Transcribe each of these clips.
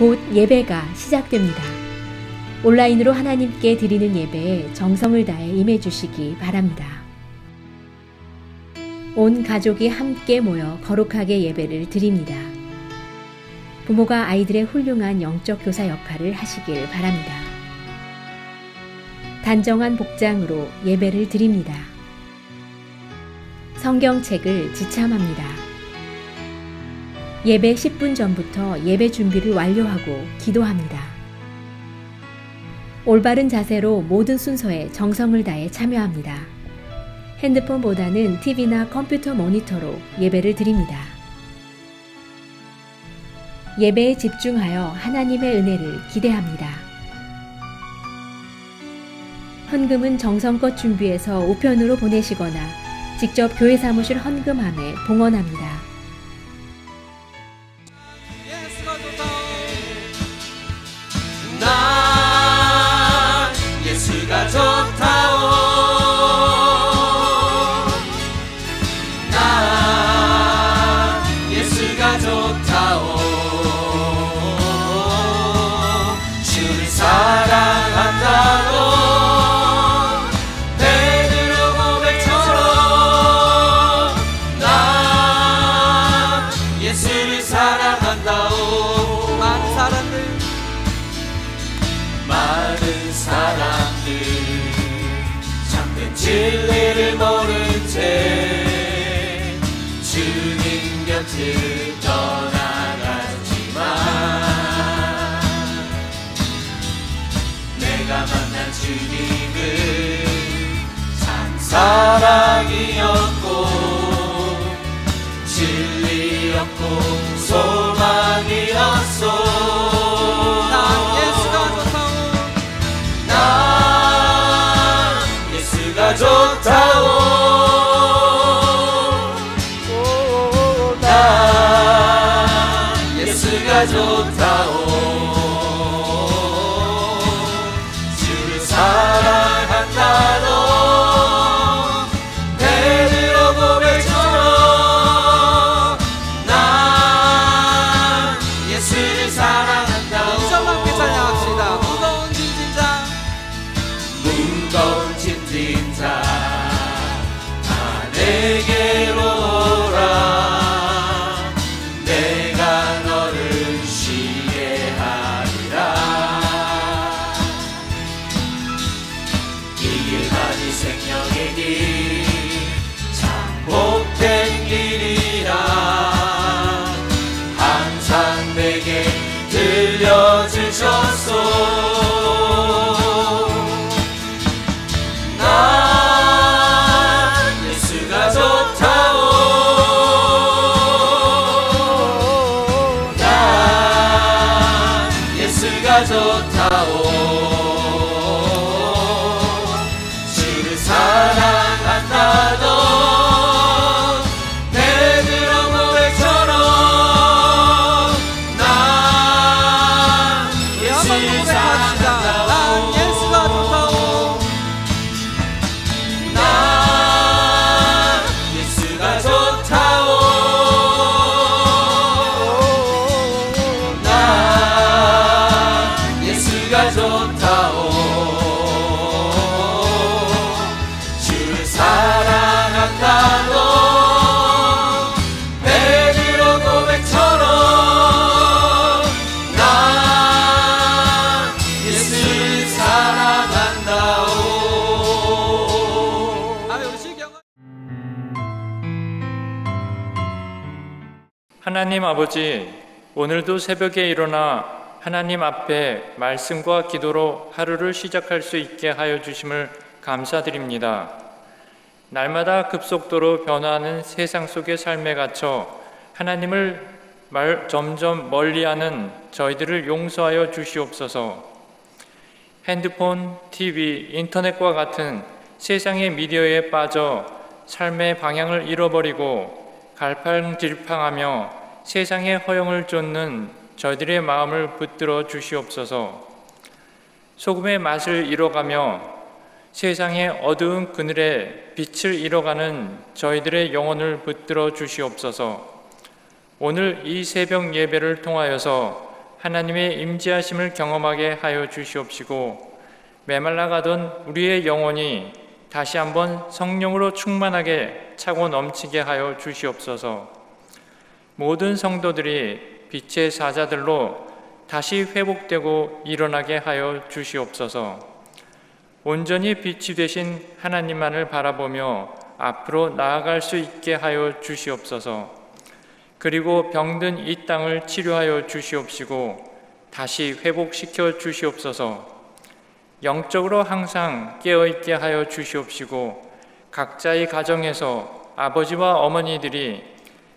곧 예배가 시작됩니다. 온라인으로 하나님께 드리는 예배에 정성을 다해 임해 주시기 바랍니다. 온 가족이 함께 모여 거룩하게 예배를 드립니다. 부모가 아이들의 훌륭한 영적 교사 역할을 하시길 바랍니다. 단정한 복장으로 예배를 드립니다. 성경책을 지참합니다. 예배 10분 전부터 예배 준비를 완료하고 기도합니다. 올바른 자세로 모든 순서에 정성을 다해 참여합니다. 핸드폰보다는 TV나 컴퓨터 모니터로 예배를 드립니다. 예배에 집중하여 하나님의 은혜를 기대합니다. 헌금은 정성껏 준비해서 우편으로 보내시거나 직접 교회 사무실 헌금함에 봉헌합니다. 예수가 좋다오. 나 예수가 좋다오. 주를 사랑한다고 베드로 고백처럼 나 예수를 사랑한다오. 많은 사람들 참된 진리를 모른 채 주님 곁을 떠나갔지만 내가 만난 주님은 참 사랑이었고 진리였고 소망이었소. 좋다오. 나 예수가 좋다오. 주를 사랑한다고 베드로 고백처럼 나 예수를 사랑한다고. 이정만 찬양합시다. 무거운 짐진 다 내게로 오라. 내가 너를 쉬게 하리라. 이 길만이 생명의 길 참 복된 길이라 항상 내게 들려주셨소. 좋다오. 주를 사랑한다고 베드로 고백처럼 나 예수를 사랑한다고. 난 예수가 좋다오. 난 예수가 좋다오. 좋다오. 주를 사랑한다고 베드로 고백처럼 나 예수를 사랑한다오. 하나님 아버지, 오늘도 새벽에 일어나 하나님 앞에 말씀과 기도로 하루를 시작할 수 있게 하여 주심을 감사드립니다. 날마다 급속도로 변화하는 세상 속의 삶에 갇혀 하나님을 점점 멀리하는 저희들을 용서하여 주시옵소서. 핸드폰, TV, 인터넷과 같은 세상의 미디어에 빠져 삶의 방향을 잃어버리고 갈팡질팡하며 세상의 허영을 쫓는 저희들의 마음을 붙들어 주시옵소서. 소금의 맛을 잃어가며 세상의 어두운 그늘에 빛을 잃어가는 저희들의 영혼을 붙들어 주시옵소서. 오늘 이 새벽 예배를 통하여서 하나님의 임재하심을 경험하게 하여 주시옵시고 메말라가던 우리의 영혼이 다시 한번 성령으로 충만하게 차고 넘치게 하여 주시옵소서. 모든 성도들이 빛의 사자들로 다시 회복되고 일어나게 하여 주시옵소서. 온전히 빛이 되신 하나님만을 바라보며 앞으로 나아갈 수 있게 하여 주시옵소서. 그리고 병든 이 땅을 치료하여 주시옵시고 다시 회복시켜 주시옵소서. 영적으로 항상 깨어있게 하여 주시옵시고 각자의 가정에서 아버지와 어머니들이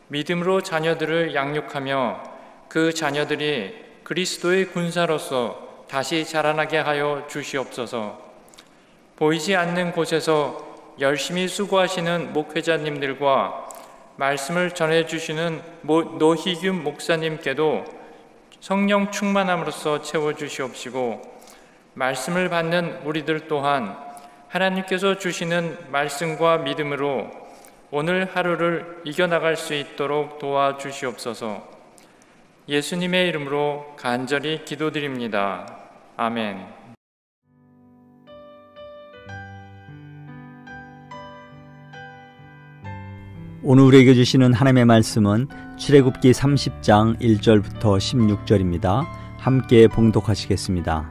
믿음으로 자녀들을 양육하며 그 자녀들이 그리스도의 군사로서 다시 자라나게 하여 주시옵소서. 보이지 않는 곳에서 열심히 수고하시는 목회자님들과 말씀을 전해주시는 노희균 목사님께도 성령 충만함으로써 채워주시옵시고 말씀을 받는 우리들 또한 하나님께서 주시는 말씀과 믿음으로 오늘 하루를 이겨나갈 수 있도록 도와주시옵소서. 예수님의 이름으로 간절히 기도드립니다. 아멘. 오늘 우리에게 주시는 하나님의 말씀은 출애굽기 30장 1절부터 16절입니다. 함께 봉독하시겠습니다.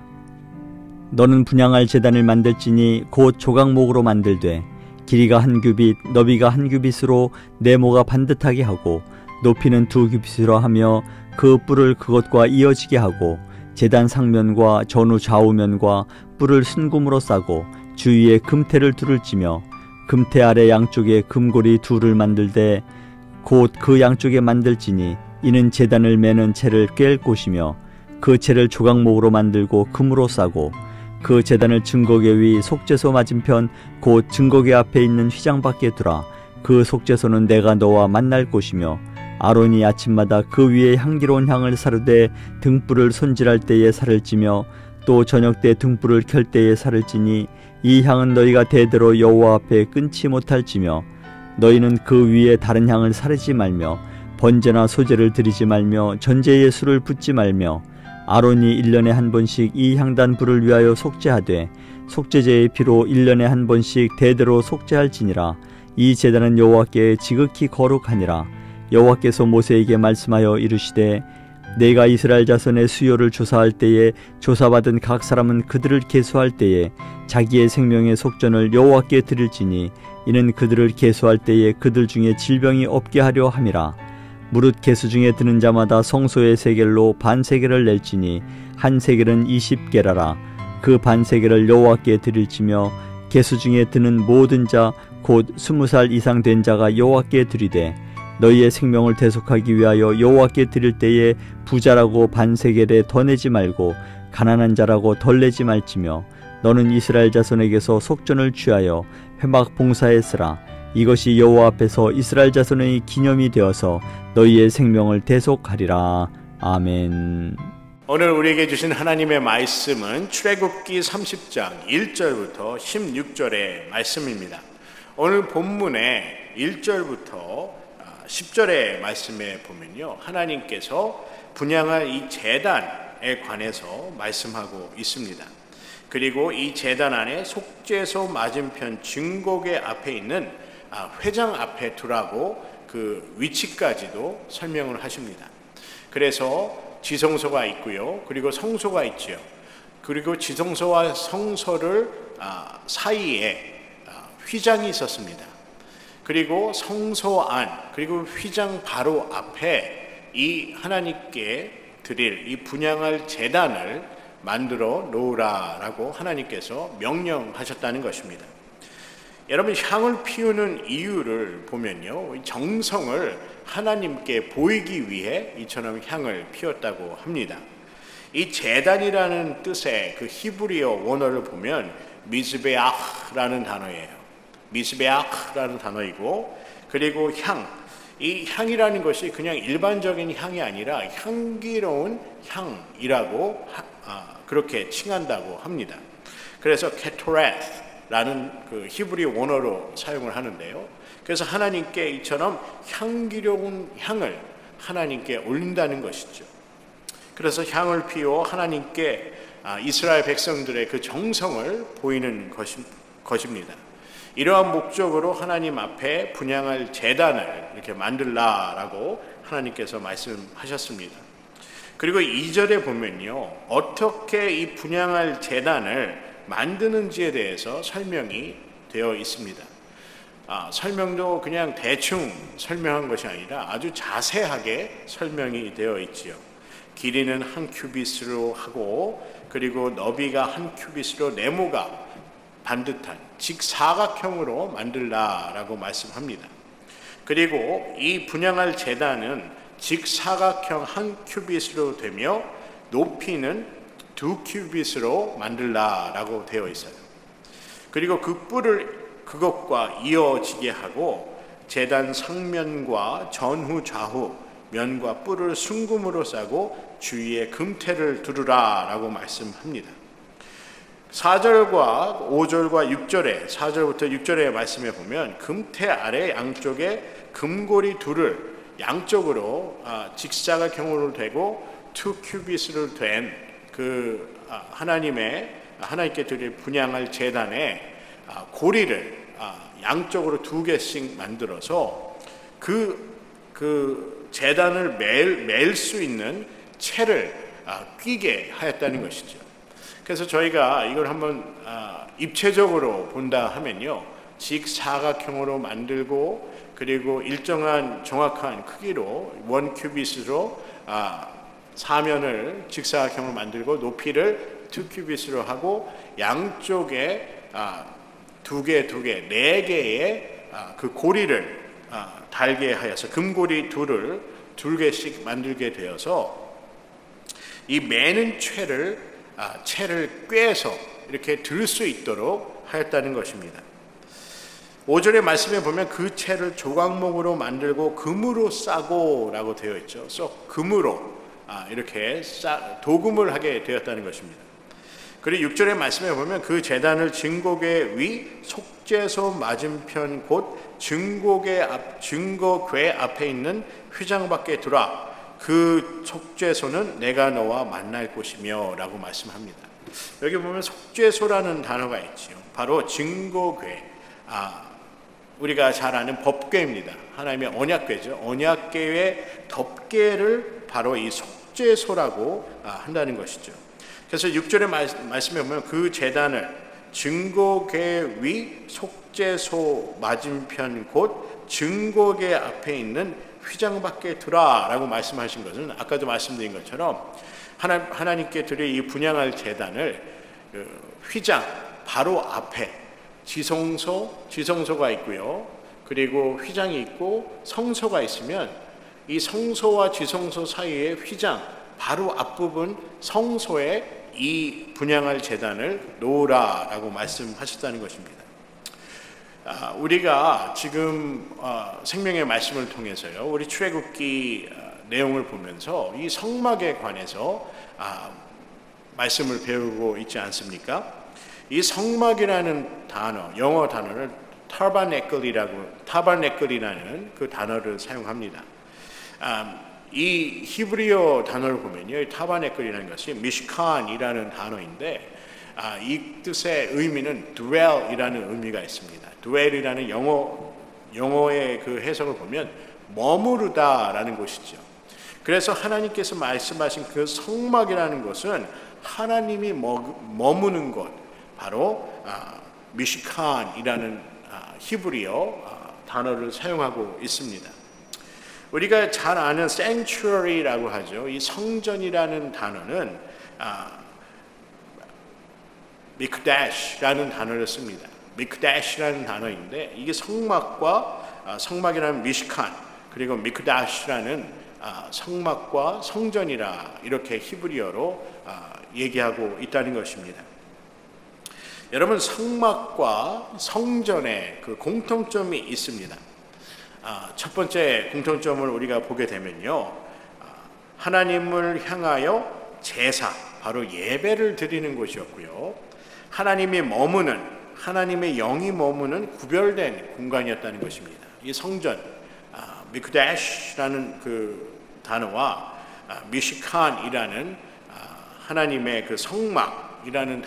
너는 분향할 제단을 만들지니 곧 조각목으로 만들되 길이가 1규빗 너비가 1규빗으로 네모가 반듯하게 하고 높이는 2규빗으로 하며 그 뿔을 그것과 이어지게 하고 제단 상면과 전후 좌우면과 뿔을 순금으로 싸고 주위에 금태를 둘을 찌며 금태 아래 양쪽에 금고리 둘을 만들되 곧 그 양쪽에 만들지니 이는 제단을 매는 채를 꿰을 곳이며 그 채를 조각목으로 만들고 금으로 싸고 그 제단을 증거궤 위 속죄소 맞은편 곧 증거궤 앞에 있는 휘장 밖에 두라. 그 속죄소는 내가 너와 만날 곳이며 아론이 아침마다 그 위에 향기로운 향을 사르되 등불을 손질할 때에 살을 찌며 또 저녁 때 등불을 켤 때에 살을 찌니 이 향은 너희가 대대로 여호와 앞에 끊지 못할지며 너희는 그 위에 다른 향을 사르지 말며 번제나 소제를 드리지 말며 전제에 술을 붓지 말며 아론이 1년에 한 번씩 이 향단 불을 위하여 속죄하되 속죄제의 피로 1년에 한 번씩 대대로 속죄할지니라. 이 제단은 여호와께 지극히 거룩하니라. 여호와께서 모세에게 말씀하여 이르시되 내가 이스라엘 자손의 수요를 조사할 때에 조사받은 각 사람은 그들을 계수할 때에 자기의 생명의 속전을 여호와께 드릴지니 이는 그들을 계수할 때에 그들 중에 질병이 없게 하려 함이라. 무릇 계수 중에 드는 자마다 성소의 세겔로 반세겔을 낼지니 한 세겔은 20게라라. 그 반세겔을 여호와께 드릴지며 계수 중에 드는 모든 자 곧 20살 이상 된 자가 여호와께 드리되 너희의 생명을 대속하기 위하여 여호와께 드릴 때에 부자라고 반세겔에 더 내지 말고 가난한 자라고 덜 내지 말지며 너는 이스라엘 자손에게서 속전을 취하여 회막 봉사에 쓰라. 이것이 여호와 앞에서 이스라엘 자손의 기념이 되어서 너희의 생명을 대속하리라. 아멘. 오늘 우리에게 주신 하나님의 말씀은 출애굽기 30장 1절부터 16절의 말씀입니다. 오늘 본문의 1절부터 10절의 말씀에 보면요, 하나님께서 분향할 이 제단에 관해서 말씀하고 있습니다. 그리고 이 제단 안에 속죄소 맞은편 증거궤 앞에 있는 회장 앞에 두라고 그 위치까지도 설명을 하십니다. 그래서 지성소가 있고요, 그리고 성소가 있죠. 그리고 지성소와 성소를 사이에 휘장이 있었습니다. 그리고 성소 안, 그리고 휘장 바로 앞에 이 하나님께 드릴 이 분향할 제단을 만들어 놓으라라고 하나님께서 명령하셨다는 것입니다. 여러분, 향을 피우는 이유를 보면요, 정성을 하나님께 보이기 위해 이처럼 향을 피웠다고 합니다. 이 제단이라는 뜻의 그 히브리어 원어를 보면 미즈베아흐라는 단어예요. 미즈베아흐라는 단어이고, 그리고 향, 이 향이라는 것이 그냥 일반적인 향이 아니라 향기로운 향이라고 그렇게 칭한다고 합니다. 그래서 케토레스라는 그 히브리 원어로 사용을 하는데요. 그래서 하나님께 이처럼 향기로운 향을 하나님께 올린다는 것이죠. 그래서 향을 피워 하나님께 이스라엘 백성들의 그 정성을 보이는 것입니다. 이러한 목적으로 하나님 앞에 분향할 제단을 이렇게 만들라라고 하나님께서 말씀하셨습니다. 그리고 2절에 보면요, 어떻게 이 분향할 제단을 만드는지에 대해서 설명이 되어 있습니다. 설명도 그냥 대충 설명한 것이 아니라 아주 자세하게 설명이 되어 있지요. 길이는 1 규빗으로 하고, 그리고 너비가 1 규빗으로 네모가 반듯한 직사각형으로 만들라라고 말씀합니다. 그리고 이 분향할 제단은 직사각형 1 규빗으로 되며 높이는 2 규빗으로 만들라라고 되어 있어요. 그리고 그 뿔을 그것과 이어지게 하고 제단 상면과 전후 좌우 면과 뿔을 순금으로 싸고 주위에 금태를 두르라라고 말씀합니다. 4절과 5절과 6절에 4절부터 6절의 말씀에 보면 금태 아래 양쪽에 금고리 둘을 양쪽으로 직사각형으로 되고 2 규빗으로 된 그 하나님께 드릴 분향할 제단에 고리를 양쪽으로 2개씩 만들어서 그 제단을 맬 수 있는 채를 끼게 하였다는 것이죠. 그래서 저희가 이걸 한번 입체적으로 본다 하면요, 직사각형으로 만들고 그리고 일정한 정확한 크기로 1 규빗으로 사면을 직사각형으로 만들고 높이를 2 규빗으로 하고 양쪽에 2개, 4개의 그 고리를 달게 하여서 금고리 둘을 2개씩 만들게 되어서 이 매는 채를 꿰서 이렇게 들 수 있도록 하였다는 것입니다. 5절의 말씀에 보면 그 채를 조각목으로 만들고 금으로 싸고 라고 되어 있죠. 금으로 이렇게 도금을 하게 되었다는 것입니다. 그리고 6절의 말씀에 보면 그 제단을 증거궤 위 속죄소 맞은편 곧 증거궤 앞에 있는 휘장 밖에 두라. 그 속죄소는 내가 너와 만날 곳이며 라고 말씀합니다. 여기 보면 속죄소라는 단어가 있지요. 바로 증거궤, 우리가 잘 아는 법궤입니다. 하나님의 언약궤죠. 언약궤의 덮개를 바로 이 속죄소라고 한다는 것이죠. 그래서 6절의 말씀에 보면 그 제단을 증거궤 위 속죄소 맞은편 곧 증거궤 앞에 있는 휘장 밖에 두라라고 말씀하신 것은 아까도 말씀드린 것처럼 하나님께 드릴 이 분향할 제단을 휘장 바로 앞에 지성소가 있고요. 그리고 휘장이 있고 성소가 있으면 이 성소와 지성소 사이에 휘장 바로 앞부분 성소에 이 분향할 제단을 놓으라라고 말씀하셨다는 것입니다. 우리가 지금 생명의 말씀을 통해서요, 우리 출애굽기 내용을 보면서 이 성막에 관해서 말씀을 배우고 있지 않습니까? 이 성막이라는 단어, 영어 단어를 타바네클이라는 그 단어를 사용합니다. 이 히브리어 단어를 보면요, 타바네클이라는 것이 미시칸이라는 단어인데 이 뜻의 의미는 dwell이라는 의미가 있습니다. dwell이라는 영어의 그 해석을 보면 머무르다라는 것이죠. 그래서 하나님께서 말씀하신 그 성막이라는 것은 하나님이 머무는 곳, 바로 미시칸이라는 히브리어 단어를 사용하고 있습니다. 우리가 잘 아는 sanctuary라고 하죠. 이 성전이라는 단어는 mikdash라는 단어를 씁니다. mikdash라는 단어인데 이게 성막이라는 미시칸, 그리고 mikdash라는 성막과 성전이라 이렇게 히브리어로 얘기하고 있다는 것입니다. 여러분, 성막과 성전에 그 공통점이 있습니다. 첫 번째 공통점을 우리가 보게 되면요, 하나님을 향하여 제사, 바로 예배를 드리는 곳이었고요, 하나님의 영이 머무는 구별된 공간이었다는 것입니다. 이 성전, 미크다시라는 그 단어와 미시칸이라는 하나님의 그 성막이라는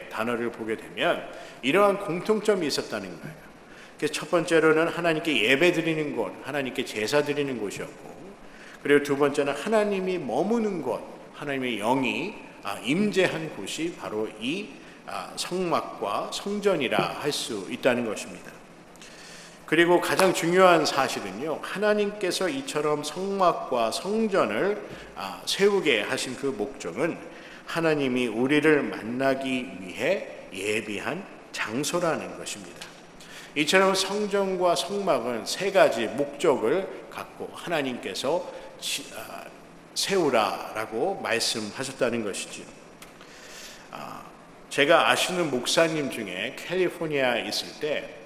단어를 보게 되면 이러한 공통점이 있었다는 거예요. 그래서 첫 번째로는 하나님께 예배 드리는 곳, 하나님께 제사 드리는 곳이었고, 그리고 두 번째는 하나님이 머무는 곳, 하나님의 영이 임재한 곳이 바로 이 성막과 성전이라 할 수 있다는 것입니다. 그리고 가장 중요한 사실은요, 하나님께서 이처럼 성막과 성전을 세우게 하신 그 목적은 하나님이 우리를 만나기 위해 예비한 장소라는 것입니다. 이처럼 성전과 성막은 세 가지 목적을 갖고 하나님께서 세우라라고 말씀하셨다는 것이지요. 제가 아시는 목사님 중에 캘리포니아에 있을 때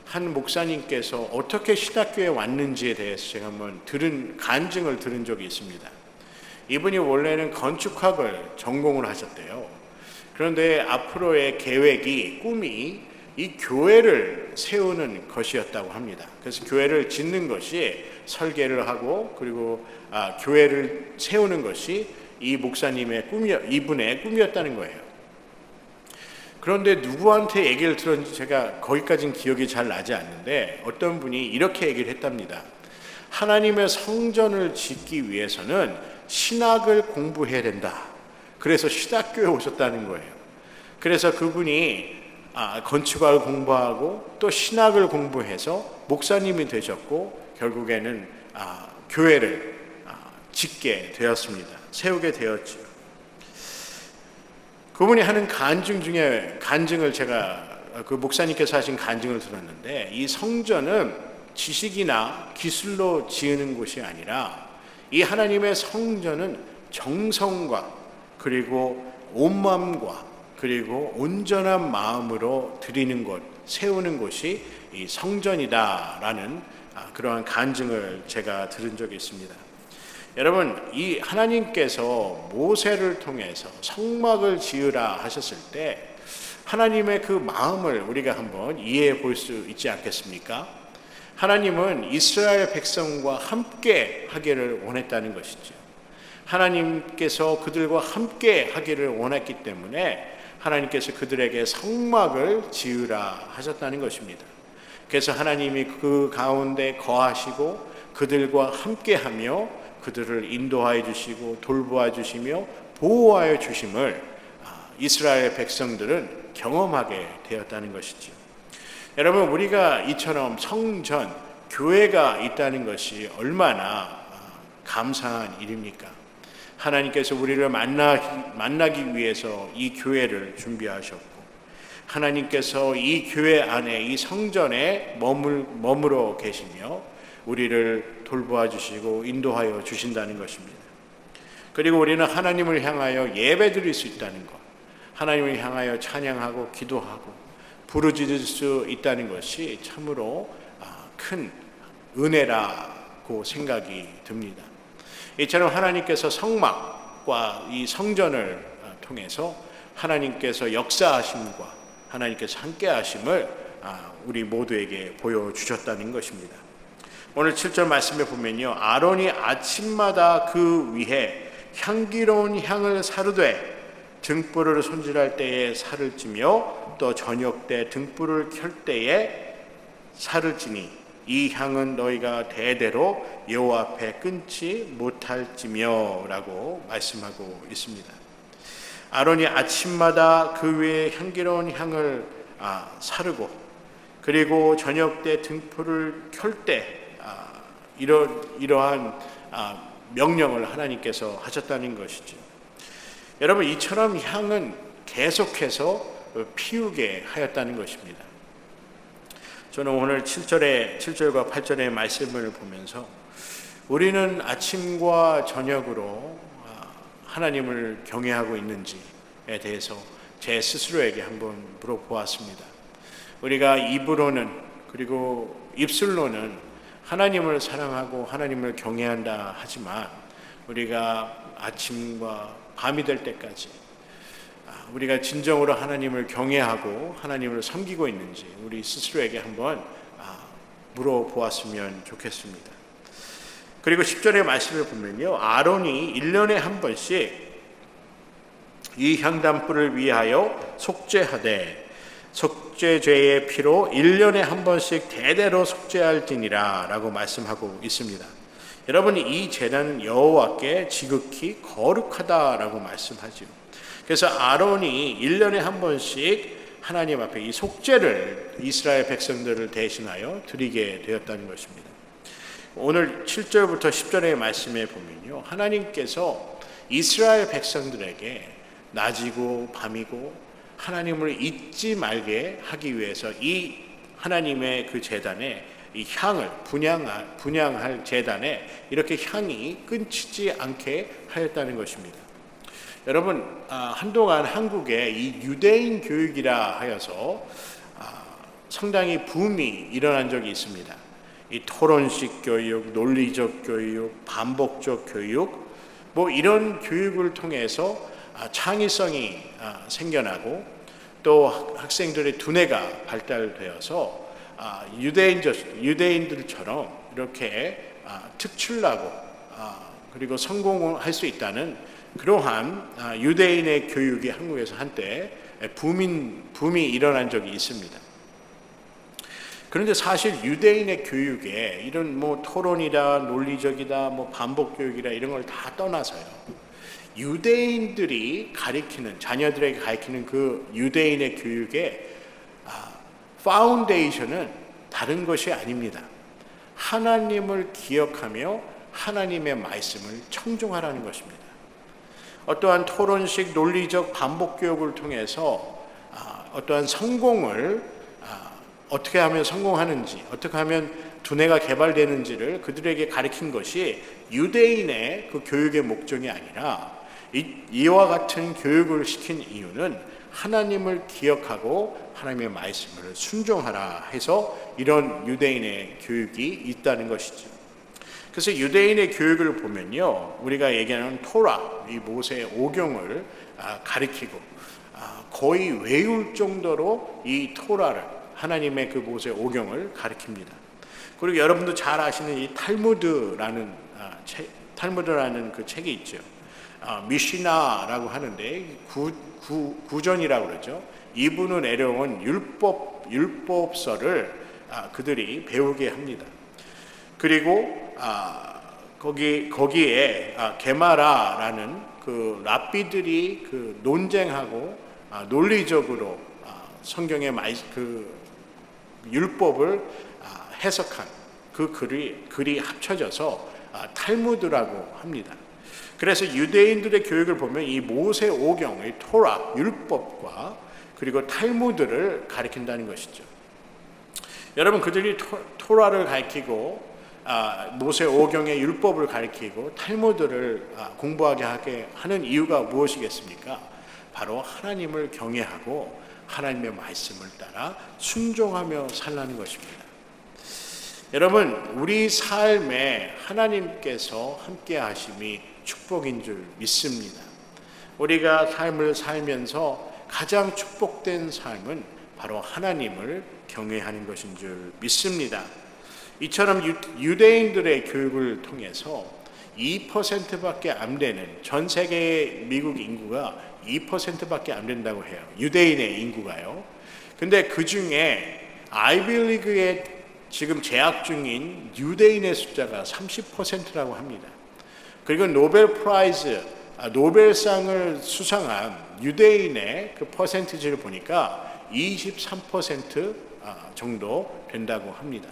한 목사님께서 어떻게 신학교에 왔는지에 대해서 제가 한번 간증을 들은 적이 있습니다. 이분이 원래는 건축학을 전공을 하셨대요. 그런데 앞으로의 계획이, 꿈이 이 교회를 세우는 것이었다고 합니다. 그래서 교회를 짓는 것이, 설계를 하고 그리고 교회를 세우는 것이 이 목사님의 이분의 꿈이었다는 거예요. 그런데 누구한테 얘기를 들었는지 제가 거기까지는 기억이 잘 나지 않는데, 어떤 분이 이렇게 얘기를 했답니다. 하나님의 성전을 짓기 위해서는 신학을 공부해야 된다. 그래서 신학교에 오셨다는 거예요. 그래서 그분이 건축학을 공부하고 또 신학을 공부해서 목사님이 되셨고, 결국에는 교회를 짓게 되었습니다. 세우게 되었죠. 그분이 하는 간증을 제가 그 목사님께서 하신 간증을 들었는데, 이 성전은 지식이나 기술로 지으는 곳이 아니라 이 하나님의 성전은 정성과 그리고 온 마음과 그리고 온전한 마음으로 드리는 곳, 세우는 곳이 이 성전이다라는 그러한 간증을 제가 들은 적이 있습니다. 여러분, 이 하나님께서 모세를 통해서 성막을 지으라 하셨을 때 하나님의 그 마음을 우리가 한번 이해해 볼 수 있지 않겠습니까? 하나님은 이스라엘 백성과 함께 하기를 원했다는 것이죠. 하나님께서 그들과 함께 하기를 원했기 때문에 하나님께서 그들에게 성막을 지으라 하셨다는 것입니다. 그래서 하나님이 그 가운데 거하시고 그들과 함께하며 그들을 인도하여 주시고 돌보아 주시며 보호하여 주심을 이스라엘 백성들은 경험하게 되었다는 것이죠. 여러분, 우리가 이처럼 성전, 교회가 있다는 것이 얼마나 감사한 일입니까? 하나님께서 우리를 만나기 위해서 이 교회를 준비하셨고, 하나님께서 이 교회 안에, 이 성전에 머물러 계시며 우리를 돌보아 주시고 인도하여 주신다는 것입니다. 그리고 우리는 하나님을 향하여 예배 드릴 수 있다는 것, 하나님을 향하여 찬양하고 기도하고 부르짖을 수 있다는 것이 참으로 큰 은혜라고 생각이 듭니다. 이처럼 하나님께서 성막과 이 성전을 통해서 하나님께서 역사하심과 하나님께서 함께하심을 우리 모두에게 보여주셨다는 것입니다. 오늘 7절 말씀에 보면요, 아론이 아침마다 그 위에 향기로운 향을 사르되 등불을 손질할 때에 살을 찌며 또 저녁 때 등불을 켤 때에 살을 찌니 이 향은 너희가 대대로 여호와 앞에 끊지 못할지며 라고 말씀하고 있습니다. 아론이 아침마다 그 위에 향기로운 향을 사르고 그리고 저녁 때 등불을 켤 때 이러한 명령을 하나님께서 하셨다는 것이죠. 여러분, 이처럼 향은 계속해서 피우게 하였다는 것입니다. 저는 오늘 7절과 8절의 말씀을 보면서 우리는 아침과 저녁으로 하나님을 경외하고 있는지에 대해서 제 스스로에게 한번 물어보았습니다. 우리가 입으로는 그리고 입술로는 하나님을 사랑하고 하나님을 경외한다 하지만 우리가 아침과 밤이 될 때까지 우리가 진정으로 하나님을 경외하고 하나님을 섬기고 있는지 우리 스스로에게 한번 물어보았으면 좋겠습니다. 그리고 10절의 말씀을 보면요, 아론이 1년에 한 번씩 이 향단불을 위하여 속죄하되 속죄죄의 피로 1년에 한 번씩 대대로 속죄할지니라 라고 말씀하고 있습니다. 여러분, 이 제단은 여호와께 지극히 거룩하다라고 말씀하죠. 그래서 아론이 1년에 한 번씩 하나님 앞에 이 속죄를 이스라엘 백성들을 대신하여 드리게 되었다는 것입니다. 오늘 7절부터 10절의 말씀에 보면요, 하나님께서 이스라엘 백성들에게 낮이고 밤이고 하나님을 잊지 말게 하기 위해서 이 하나님의 그 제단에 이 향을 분향할 제단에 이렇게 향이 끊치지 않게 하였다는 것입니다. 여러분, 한동안 한국에 이 유대인 교육이라 하여서 상당히 붐이 일어난 적이 있습니다. 이 토론식 교육, 논리적 교육, 반복적 교육, 뭐 이런 교육을 통해서 창의성이 생겨나고 또 학생들의 두뇌가 발달되어서 유대인들처럼 이렇게 특출나고 그리고 성공할 수 있다는 그러한 유대인의 교육이 한국에서 한때 붐이 일어난 적이 있습니다. 그런데 사실 유대인의 교육에 이런 뭐 토론이다, 논리적이다, 뭐 반복 교육이다 이런 걸 다 떠나서요, 유대인들이 가리키는, 자녀들에게 가리키는 그 유대인의 교육의 파운데이션은 다른 것이 아닙니다. 하나님을 기억하며 하나님의 말씀을 청종하라는 것입니다. 어떠한 토론식 논리적 반복 교육을 통해서 어떠한 성공을 어떻게 하면 성공하는지, 어떻게 하면 두뇌가 개발되는지를 그들에게 가르친 것이 유대인의 그 교육의 목적이 아니라 이와 같은 교육을 시킨 이유는 하나님을 기억하고 하나님의 말씀을 순종하라 해서 이런 유대인의 교육이 있다는 것이죠. 그래서 유대인의 교육을 보면요, 우리가 얘기하는 토라, 이 모세의 오경을 가리키고 거의 외울 정도로 이 토라를, 하나님의 그 모세의 오경을 가리킵니다. 그리고 여러분도 잘 아시는 이 탈무드라는 그 책이 있죠. 미시나라고 하는데 구전이라고 그러죠. 이분은 내려온 율법서를 그들이 배우게 합니다. 그리고 거기에 게마라라는 그 랍비들이 그 논쟁하고 논리적으로 성경의 그 율법을 해석한 그 글이 합쳐져서 탈무드라고 합니다. 그래서 유대인들의 교육을 보면 이 모세 오경의 토라, 율법과 그리고 탈무드를 가리킨다는 것이죠. 여러분, 그들이 토라를 가리키고 모세 오경의 율법을 가리키고 탈무드를 공부하게 하게 하는 이유가 무엇이겠습니까? 바로 하나님을 경외하고 하나님의 말씀을 따라 순종하며 살라는 것입니다. 여러분, 우리 삶에 하나님께서 함께 하심이 축복인 줄 믿습니다. 우리가 삶을 살면서 가장 축복된 삶은 바로 하나님을 경외하는 것인 줄 믿습니다. 이처럼 유대인들의 교육을 통해서 2%밖에 안 되는, 전 세계의 미국 인구가 2%밖에 안 된다고 해요. 유대인의 인구가요. 근데 그 중에 아이비리그에 지금 재학 중인 유대인의 숫자가 30%라고 합니다. 그리고 노벨상을 수상한 유대인의 그 퍼센티지를 보니까 23% 정도 된다고 합니다.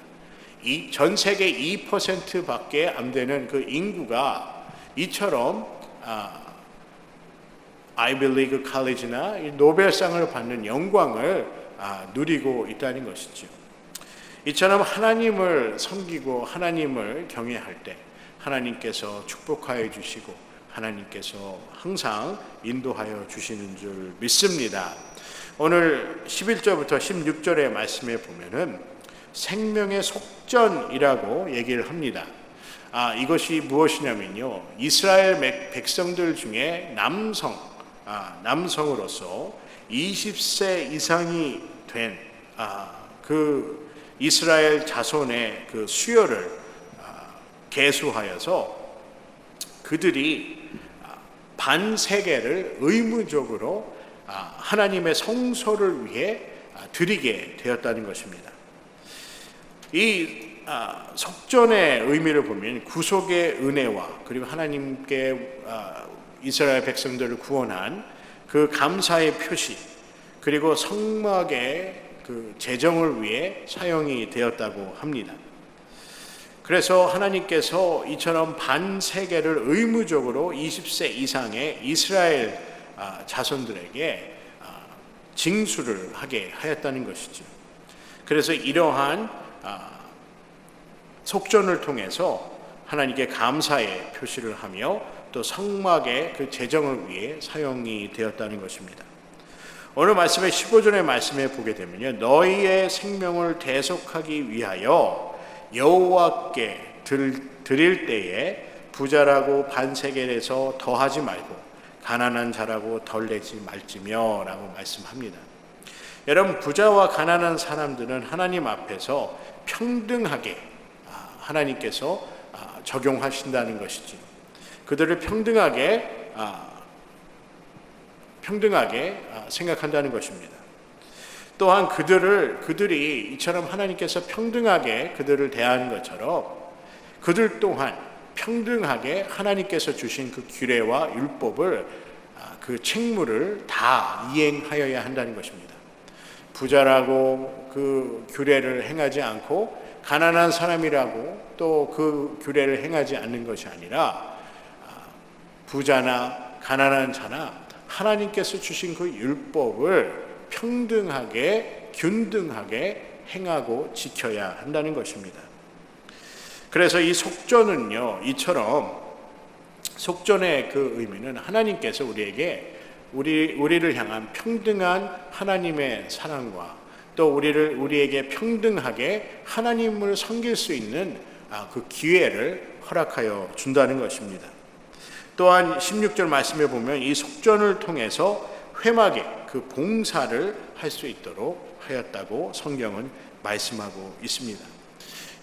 이 전 세계 2%밖에 안 되는 그 인구가 이처럼 아이비리그 칼리지나 노벨상을 받는 영광을 누리고 있다는 것이죠. 이처럼 하나님을 섬기고 하나님을 경외할 때 하나님께서 축복하여 주시고 하나님께서 항상 인도하여 주시는 줄 믿습니다. 오늘 11절부터 16절의 말씀에 보면은 생명의 속전이라고 얘기를 합니다. 이것이 무엇이냐면요, 이스라엘 백성들 중에 남성으로서 20세 이상이 된 그 이스라엘 자손의 그 수요를 계수하여서 그들이 반세계를 의무적으로 하나님의 성소를 위해 드리게 되었다는 것입니다. 이 속전의 의미를 보면 구속의 은혜와 그리고 하나님께 이스라엘 백성들을 구원한 그 감사의 표시, 그리고 성막의 그 재정을 위해 사용이 되었다고 합니다. 그래서 하나님께서 이처럼 반세계를 의무적으로 20세 이상의 이스라엘 자손들에게 징수를 하게 하였다는 것이죠. 그래서 이러한 속전을 통해서 하나님께 감사의 표시를 하며 또 성막의 그 재정을 위해 사용이 되었다는 것입니다. 오늘 말씀의 15절의 말씀에 보게 되면요, 너희의 생명을 대속하기 위하여 여호와께 드릴 때에 부자라고 반세겔에서 더하지 말고 가난한 자라고 덜 내지 말지며 라고 말씀합니다. 여러분, 부자와 가난한 사람들은 하나님 앞에서 평등하게 하나님께서 적용하신다는 것이지, 그들을 평등하게 생각한다는 것입니다. 또한 그들이 이처럼 하나님께서 평등하게 그들을 대하는 것처럼 그들 또한 평등하게 하나님께서 주신 그 규례와 율법을, 그 책무를 다 이행하여야 한다는 것입니다. 부자라고 그 규례를 행하지 않고 가난한 사람이라고 또 그 규례를 행하지 않는 것이 아니라 부자나 가난한 자나 하나님께서 주신 그 율법을 평등하게 균등하게 행하고 지켜야 한다는 것입니다. 그래서 이 속전은요, 이처럼 속전의 그 의미는 하나님께서 우리를 향한 평등한 하나님의 사랑과 또 우리에게 평등하게 하나님을 섬길 수 있는 그 기회를 허락하여 준다는 것입니다. 또한 16절 말씀에 보면 이 속전을 통해서 회막의 그 봉사를 할 수 있도록 하였다고 성경은 말씀하고 있습니다.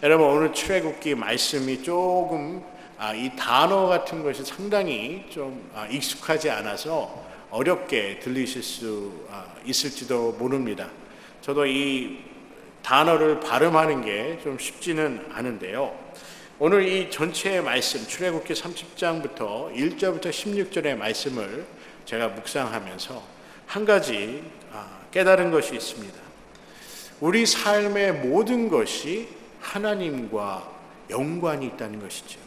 여러분, 오늘 출애굽기 말씀이 조금 이 단어 같은 것이 상당히 좀 익숙하지 않아서 어렵게 들리실 수 있을지도 모릅니다. 저도 이 단어를 발음하는 게 좀 쉽지는 않은데요. 오늘 이 전체의 말씀, 출애굽기 30장부터 1절부터 16절의 말씀을 제가 묵상하면서 한 가지 깨달은 것이 있습니다. 우리 삶의 모든 것이 하나님과 연관이 있다는 것이죠.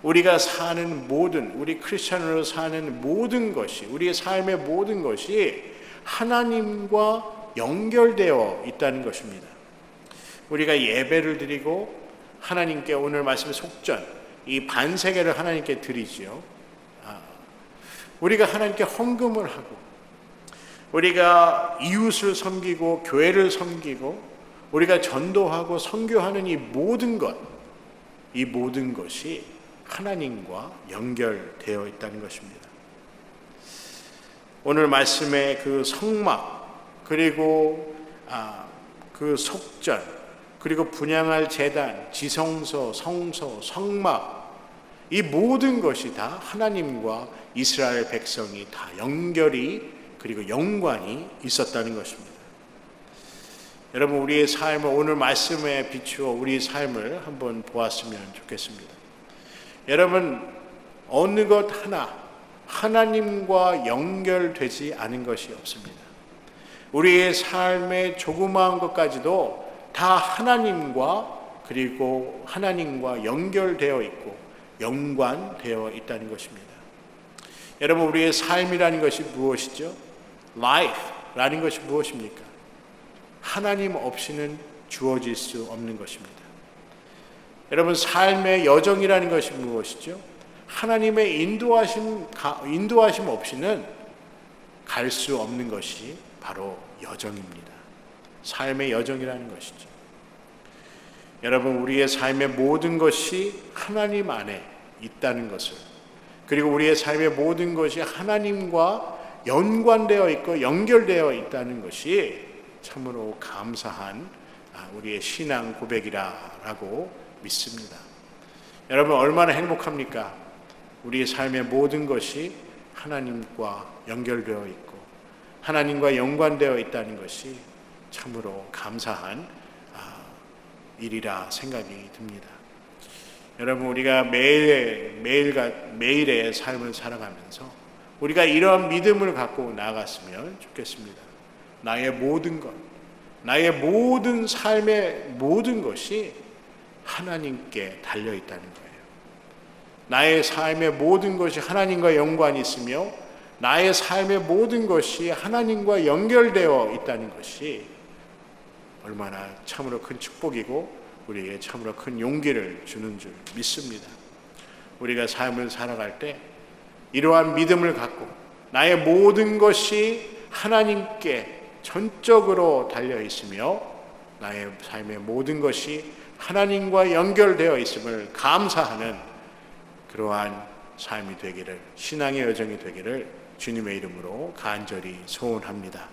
우리가 사는 우리 크리스천으로 사는 모든 것이, 우리의 삶의 모든 것이 하나님과 연결되어 있다는 것입니다. 우리가 예배를 드리고 하나님께, 오늘 말씀의 속전, 이 반세계를 하나님께 드리지요. 우리가 하나님께 헌금을 하고, 우리가 이웃을 섬기고 교회를 섬기고 우리가 전도하고 선교하는 이 모든 것이 하나님과 연결되어 있다는 것입니다. 오늘 말씀의 그 성막, 그리고 그 속전, 그리고 분향할 제단, 지성소, 성소, 성막, 이 모든 것이 다 하나님과 이스라엘 백성이 다 연결이, 그리고 연관이 있었다는 것입니다. 여러분, 우리의 삶을, 오늘 말씀에 비추어 우리의 삶을 한번 보았으면 좋겠습니다. 여러분, 어느 것 하나 하나님과 연결되지 않은 것이 없습니다. 우리의 삶의 조그마한 것까지도 다 하나님과, 그리고 하나님과 연결되어 있고 연관되어 있다는 것입니다. 여러분, 우리의 삶이라는 것이 무엇이죠? Life라는 것이 무엇입니까? 하나님 없이는 주어질 수 없는 것입니다. 여러분, 삶의 여정이라는 것이 무엇이죠? 하나님의 인도하심 없이는 갈 수 없는 것이 바로 여정입니다. 삶의 여정이라는 것이죠. 여러분, 우리의 삶의 모든 것이 하나님 안에 있다는 것을, 그리고 우리의 삶의 모든 것이 하나님과 연관되어 있고 연결되어 있다는 것이 참으로 감사한 우리의 신앙 고백이라고 믿습니다. 여러분 얼마나 행복합니까? 우리의 삶의 모든 것이 하나님과 연결되어 있고 하나님과 연관되어 있다는 것이 참으로 감사한 일이라 생각이 듭니다. 여러분 우리가 매일의 삶을 살아가면서 우리가 이러한 믿음을 갖고 나아갔으면 좋겠습니다. 나의 모든 것, 나의 모든 삶의 모든 것이 하나님께 달려있다는 거예요. 나의 삶의 모든 것이 하나님과 연관이 있으며 나의 삶의 모든 것이 하나님과 연결되어 있다는 것이 얼마나 참으로 큰 축복이고 우리에게 참으로 큰 용기를 주는 줄 믿습니다. 우리가 삶을 살아갈 때 이러한 믿음을 갖고 나의 모든 것이 하나님께 전적으로 달려 있으며 나의 삶의 모든 것이 하나님과 연결되어 있음을 감사하는 그러한 삶이 되기를, 신앙의 여정이 되기를 주님의 이름으로 간절히 소원합니다.